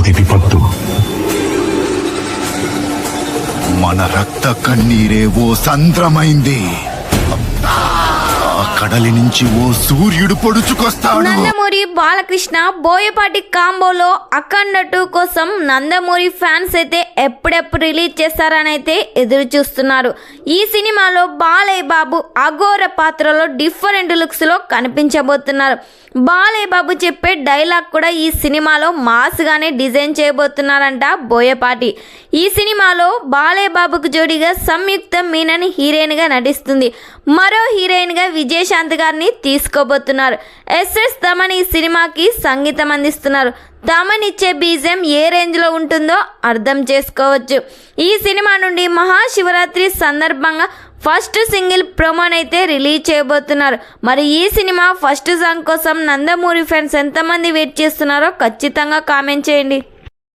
అది విపత్తు. మన రక్త కన్నీరే ఓ సంద్రమైంది. ఆ కడలి నుంచి ఓ సూర్యుడు పొడుచుకొస్తాడు. నందమూరి బాలకృష్ణ బోయపాటి కాంబోలో అఖండ 2 కోసం నందమూరి ఫ్యాన్స్ అయితే ఎప్పుడెప్పుడు రిలీజ్ చేస్తారని అయితే ఎదురు చూస్తున్నారు. ఈ సినిమాలో బాలయ్య బాబు అఘోర పాత్రలో డిఫరెంట్ లుక్స్ లో కనిపించబోతున్నారు. బాలయ్య బాబు చెప్పే డైలాగ్ కూడా ఈ సినిమాలో మాస్ గానే డిజైన్ చేయబోతున్నారంట బోయపాటి. ఈ సినిమాలో బాలయ్య బాబుకు జోడిగా సంయుక్త మీనన్ హీరోయిన్ గా నటిస్తుంది. మరో హీరోయిన్ గా విజయశాంతి గారిని తీసుకోబోతున్నారు. ఎస్ఎస్ తమన్ ఈ సినిమాకి సంగీతం అందిస్తున్నారు. తమన్ ఇచ్చే బీజం ఏ రేంజ్ లో ఉంటుందో అర్థం చేసుకోవచ్చు. ఈ సినిమా నుండి మహాశివరాత్రి సందర్భంగా ఫస్ట్ సింగిల్ ప్రోమోనైతే రిలీజ్ చేయబోతున్నారు. మరి ఈ సినిమా ఫస్ట్ సాంగ్ కోసం నందమూరి ఫ్యాన్స్ ఎంతమంది వెయిట్ చేస్తున్నారో ఖచ్చితంగా కామెంట్ చేయండి.